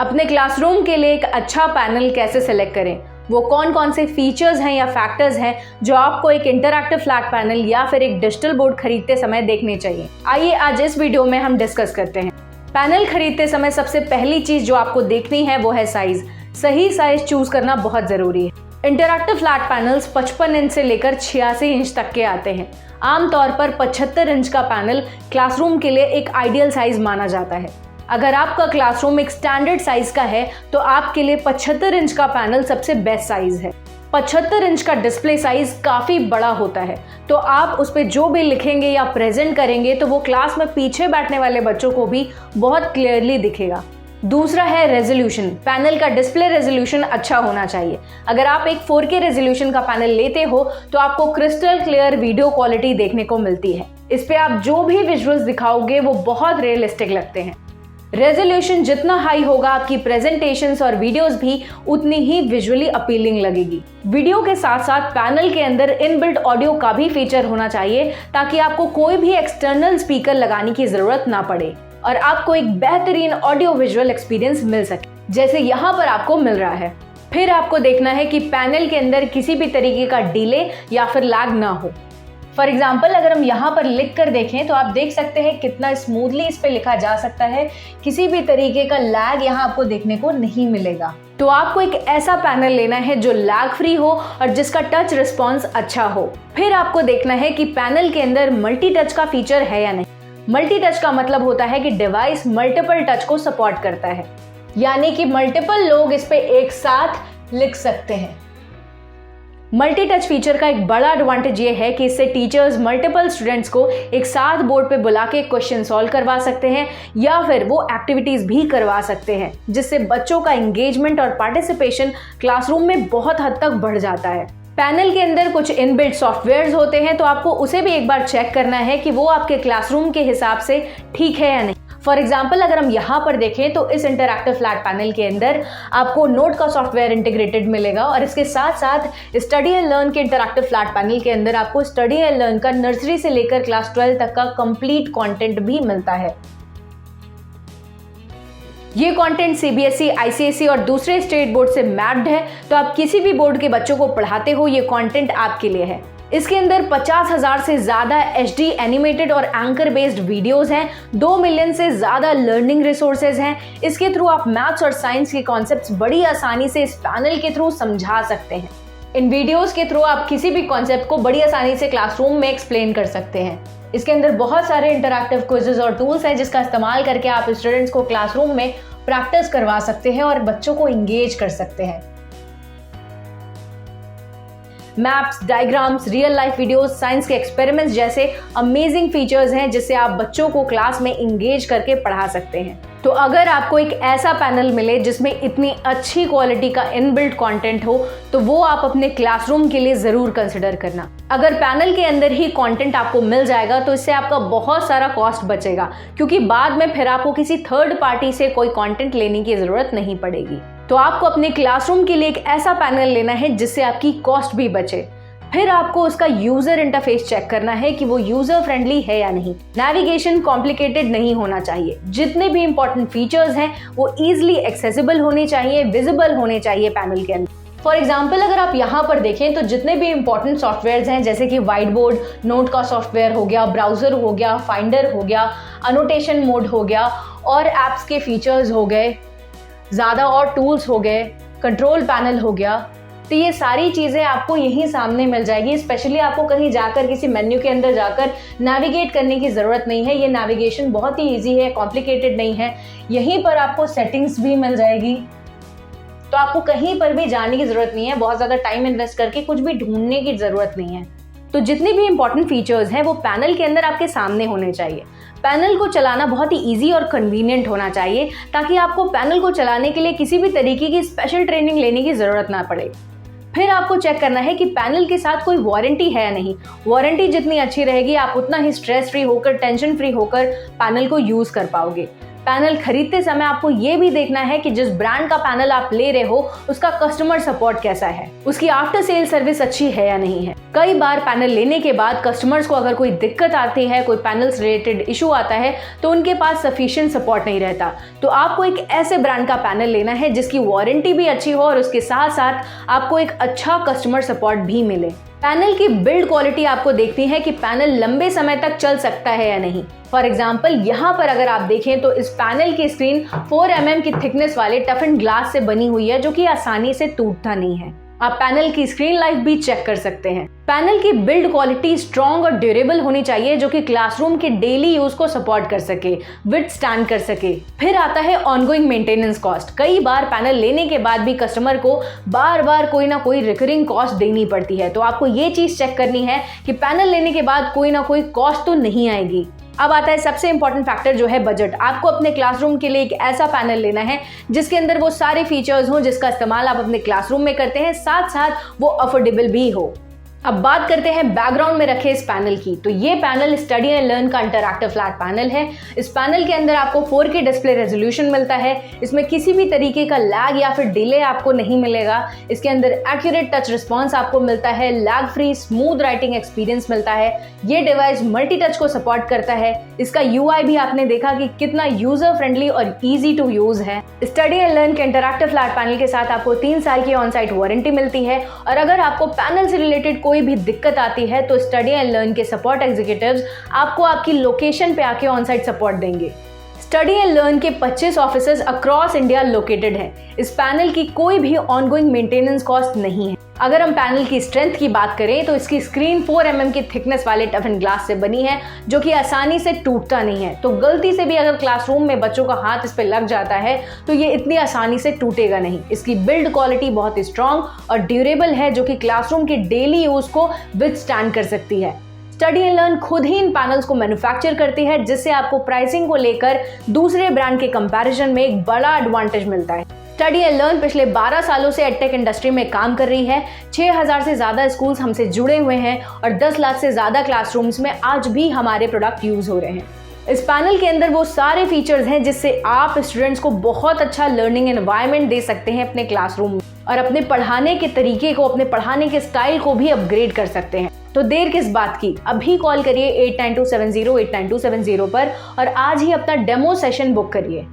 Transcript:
अपने क्लासरूम के लिए एक अच्छा पैनल कैसे सेलेक्ट करें, वो कौन कौन से फीचर्स हैं या फैक्टर्स हैं जो आपको एक इंटरैक्टिव फ्लैट पैनल या फिर एक डिजिटल बोर्ड खरीदते समय देखने चाहिए, आइए आज इस वीडियो में हम डिस्कस करते हैं। पैनल खरीदते समय सबसे पहली चीज जो आपको देखनी है वो है साइज। सही साइज चूज करना बहुत जरूरी है। इंटरैक्टिव फ्लैट पैनल्स 55 इंच से लेकर 86 इंच तक के आते हैं। आमतौर पर 75 इंच का पैनल क्लासरूम के लिए एक आइडियल साइज माना जाता है। अगर आपका क्लासरूम एक स्टैंडर्ड साइज का है तो आपके लिए 75 इंच का पैनल सबसे बेस्ट साइज है। 75 इंच का डिस्प्ले साइज काफी बड़ा होता है, तो आप उस पर जो भी लिखेंगे या प्रेजेंट करेंगे तो वो क्लास में पीछे बैठने वाले बच्चों को भी बहुत क्लियरली दिखेगा। दूसरा है रेजोल्यूशन। पैनल का डिस्प्ले रेजोल्यूशन अच्छा होना चाहिए। अगर आप एक 4K रेजोल्यूशन का पैनल लेते हो तो आपको क्रिस्टल क्लियर वीडियो क्वालिटी देखने को मिलती है। इस पे आप जो भी विजुअल्स दिखाओगे वो बहुत रियलिस्टिक लगते हैं। रेजोल्यूशन जितना हाई होगा आपकी प्रेजेंटेशंस और वीडियोस भी उतनी ही विजुअली अपीलिंग लगेगी। वीडियो के साथ साथ पैनल के अंदर इनबिल्ट ऑडियो का भी फीचर होना चाहिए ताकि आपको कोई भी एक्सटर्नल स्पीकर लगाने की जरूरत ना पड़े और आपको एक बेहतरीन ऑडियो विजुअल एक्सपीरियंस मिल सके, जैसे यहाँ पर आपको मिल रहा है। फिर आपको देखना है कि पैनल के अंदर किसी भी तरीके का डिले या फिर लैग ना हो। फॉर एग्जाम्पल अगर हम यहाँ पर लिख कर देखें तो आप देख सकते हैं कितना स्मूथली इस पे लिखा जा सकता है। किसी भी तरीके का लैग यहाँ आपको देखने को नहीं मिलेगा। तो आपको एक ऐसा पैनल लेना है जो लैग फ्री हो और जिसका टच रिस्पॉन्स अच्छा हो। फिर आपको देखना है कि पैनल के अंदर मल्टी टच का फीचर है या नहीं। मल्टी टच का मतलब होता है कि डिवाइस मल्टीपल टच को सपोर्ट करता है, यानी कि मल्टीपल लोग इस पे एक साथ लिख सकते हैं। मल्टी टच फीचर का एक बड़ा एडवांटेज ये है कि इससे टीचर्स मल्टीपल स्टूडेंट्स को एक साथ बोर्ड पे बुला के क्वेश्चन सॉल्व करवा सकते हैं या फिर वो एक्टिविटीज भी करवा सकते हैं, जिससे बच्चों का एंगेजमेंट और पार्टिसिपेशन क्लासरूम में बहुत हद तक बढ़ जाता है। पैनल के अंदर कुछ इनबिल्ट सॉफ्टवेयर्स होते हैं, तो आपको उसे भी एक बार चेक करना है कि वो आपके क्लासरूम के हिसाब से ठीक है या नहीं। फॉर एग्जाम्पल अगर हम यहाँ पर देखें तो इस इंटरैक्टिव फ्लैट पैनल के अंदर आपको नोट का सॉफ्टवेयर इंटीग्रेटेड मिलेगा और इसके साथ साथ स्टडी एंड लर्न के इंटरैक्टिव फ्लैट पैनल के अंदर आपको स्टडी एंड लर्न का नर्सरी से लेकर क्लास 12 तक का कंप्लीट कंटेंट भी मिलता है। ये कंटेंट सीबीएसई, आईसीएसई और दूसरे स्टेट बोर्ड से मैप्ड है, तो आप किसी भी बोर्ड के बच्चों को पढ़ाते हो ये कंटेंट आपके लिए है। इसके अंदर 50,000 से ज्यादा HD एनिमेटेड और एंकर बेस्ड वीडियोस हैं। 2 मिलियन से ज्यादा लर्निंग रिसोर्सेज हैं। इसके थ्रू आप मैथ्स और साइंस के कॉन्सेप्ट्स बड़ी आसानी से इस पैनल के थ्रू समझा सकते हैं। इन वीडियोस के थ्रू आप किसी भी कॉन्सेप्ट को बड़ी आसानी से क्लासरूम में एक्सप्लेन कर सकते हैं। इसके अंदर बहुत सारे इंटरैक्टिव क्विजेस और टूल्स हैं जिसका इस्तेमाल करके आप स्टूडेंट्स को क्लासरूम में प्रैक्टिस करवा सकते हैं और बच्चों को इंगेज कर सकते हैं। Maps, diagrams, real life videos, science के एक्सपेरिमेंट्स जैसे अमेजिंग फीचर्स हैं जिससे आप बच्चों को क्लास में इंगेज करके पढ़ा सकते हैं। तो अगर आपको एक ऐसा पैनल मिले जिसमें इतनी अच्छी क्वालिटी का इनबिल्ट कंटेंट हो तो वो आप अपने क्लासरूम के लिए जरूर कंसिडर करना। अगर पैनल के अंदर ही कंटेंट आपको मिल जाएगा तो इससे आपका बहुत सारा कॉस्ट बचेगा, क्योंकि बाद में फिर आपको किसी थर्ड पार्टी से कोई कंटेंट लेने की जरूरत नहीं पड़ेगी। तो आपको अपने क्लासरूम के लिए एक ऐसा पैनल लेना है जिससे आपकी कॉस्ट भी बचे। फिर आपको उसका यूजर इंटरफेस चेक करना है कि वो यूजर फ्रेंडली है या नहीं। नेविगेशन कॉम्प्लिकेटेड नहीं होना चाहिए। जितने भी इंपॉर्टेंट फीचर्स हैं वो इजीली एक्सेसिबल होने चाहिए, विजिबल होने चाहिए पैनल के अंदर। फॉर एग्जाम्पल अगर आप यहाँ पर देखें तो जितने भी इंपॉर्टेंट सॉफ्टवेयर हैं जैसे कि व्हाइट बोर्ड, नोट का सॉफ्टवेयर हो गया, ब्राउजर हो गया, फाइंडर हो गया, अनोटेशन मोड हो गया और एप्स के फीचर्स हो गए, ज़्यादा और टूल्स हो गए, कंट्रोल पैनल हो गया, तो ये सारी चीज़ें आपको यहीं सामने मिल जाएगी। स्पेशली आपको कहीं जाकर किसी मेन्यू के अंदर जाकर नेविगेट करने की ज़रूरत नहीं है। ये नेविगेशन बहुत ही इजी है, कॉम्प्लिकेटेड नहीं है। यहीं पर आपको सेटिंग्स भी मिल जाएगी, तो आपको कहीं पर भी जाने की ज़रूरत नहीं है। बहुत ज़्यादा टाइम इन्वेस्ट करके कुछ भी ढूंढने की ज़रूरत नहीं है। तो जितने भी इंपॉर्टेंट फीचर्स हैं वो पैनल के अंदर आपके सामने होने चाहिए। पैनल को चलाना बहुत ही इजी और कन्वीनियंट होना चाहिए ताकि आपको पैनल को चलाने के लिए किसी भी तरीके की स्पेशल ट्रेनिंग लेने की ज़रूरत ना पड़े। फिर आपको चेक करना है कि पैनल के साथ कोई वारंटी है या नहीं। वारंटी जितनी अच्छी रहेगी आप उतना ही स्ट्रेस फ्री होकर, टेंशन फ्री होकर पैनल को यूज़ कर पाओगे। पैनल खरीदते समय आपको ये भी देखना है कि जिस ब्रांड का पैनल आप ले रहे हो उसका कस्टमर सपोर्ट कैसा है, उसकी आफ्टर सेल सर्विस अच्छी है या नहीं है। कई बार पैनल लेने के बाद कस्टमर्स को अगर कोई दिक्कत आती है, कोई पैनल से रिलेटेड इशू आता है, तो उनके पास सफिशिएंट सपोर्ट नहीं रहता। तो आपको एक ऐसे ब्रांड का पैनल लेना है जिसकी वारंटी भी अच्छी हो और उसके साथ साथ आपको एक अच्छा कस्टमर सपोर्ट भी मिले। पैनल की बिल्ड क्वालिटी आपको देखनी है कि पैनल लंबे समय तक चल सकता है या नहीं। फॉर एग्जाम्पल यहाँ पर अगर आप देखें तो इस पैनल की स्क्रीन 4 mm की थिकनेस वाले टफन ग्लास से बनी हुई है, जो कि आसानी से टूटता नहीं है। आप पैनल की स्क्रीन लाइफ भी चेक कर सकते हैं। पैनल की बिल्ड क्वालिटी स्ट्रॉन्ग और ड्यूरेबल होनी चाहिए, जो कि क्लासरूम के डेली यूज को सपोर्ट कर सके, विथस्टैंड कर सके। फिर आता है ऑनगोइंग मेंटेनेंस कॉस्ट। कई बार पैनल लेने के बाद भी कस्टमर को बार बार कोई ना कोई रिकरिंग कॉस्ट देनी पड़ती है, तो आपको ये चीज चेक करनी है कि पैनल लेने के बाद कोई ना कोई कॉस्ट तो नहीं आएगी। अब आता है सबसे इंपॉर्टेंट फैक्टर, जो है बजट। आपको अपने क्लासरूम के लिए एक ऐसा पैनल लेना है जिसके अंदर वो सारे फीचर्स हों जिसका इस्तेमाल आप अपने क्लासरूम में करते हैं, साथ साथ वो अफोर्डेबल भी हो। अब बात करते हैं बैकग्राउंड में रखे इस पैनल की। तो ये पैनल स्टडी एंड लर्न का इंटरैक्टिव फ्लैट पैनल है। इस पैनल के अंदर आपको 4K डिस्प्ले रेजोल्यूशन मिलता है। इसमें किसी भी तरीके का लैग या फिर डिले आपको नहीं मिलेगा। इसके अंदर एक्यूरेट टच रिस्पॉन्स आपको मिलता है, lag free smooth writing experience मिलता है। ये डिवाइस मल्टी टच को सपोर्ट करता है। इसका UI भी आपने देखा कि कितना यूजर फ्रेंडली और ईजी टू यूज है। स्टडी एंड लर्न के इंटरैक्टिव फ्लैट पैनल के साथ आपको 3 साल की ऑन साइट वारंटी मिलती है, और अगर आपको पैनल से रिलेटेड कोई भी दिक्कत आती है तो स्टडी एंड लर्न के सपोर्ट एग्जीक्यूटिव्स आपको आपकी लोकेशन पे आके ऑन साइट सपोर्ट देंगे। स्टडी एंड लर्न के 25 ऑफिसेज अक्रॉस इंडिया लोकेटेड हैं। इस पैनल की कोई भी ऑनगोइंग मेंटेनेंस कॉस्ट नहीं है। अगर हम पैनल की स्ट्रेंथ की बात करें तो इसकी स्क्रीन 4 mm की थिकनेस वाले टफन ग्लास से बनी है, जो कि आसानी से टूटता नहीं है। तो गलती से भी अगर क्लासरूम में बच्चों का हाथ इस पे लग जाता है तो ये इतनी आसानी से टूटेगा नहीं। इसकी बिल्ड क्वालिटी बहुत ही स्ट्रॉन्ग और ड्यूरेबल है, जो कि क्लासरूम के डेली यूज को विथस्टैंड कर सकती है। स्टडी एंड लर्न खुद ही इन पैनल्स को मैन्युफैक्चर करती है, जिससे आपको प्राइसिंग को लेकर दूसरे ब्रांड के कंपैरिजन में एक बड़ा एडवांटेज मिलता है। स्टडी एंड लर्न पिछले 12 सालों से एडटेक इंडस्ट्री में काम कर रही है। 6000 से ज्यादा स्कूल्स हमसे जुड़े हुए हैं और 10 लाख से ज्यादा क्लासरूम्स में आज भी हमारे प्रोडक्ट यूज हो रहे हैं। इस पैनल के अंदर वो सारे फीचर्स हैं जिससे आप स्टूडेंट्स को बहुत अच्छा लर्निंग एनवायरनमेंट दे सकते हैं अपने क्लासरूम में, और अपने पढ़ाने के तरीके को, अपने पढ़ाने के स्टाइल को भी अपग्रेड कर सकते हैं। तो देर किस बात की, अभी कॉल करिए 8927089270 पर और आज ही अपना डेमो सेशन बुक करिए।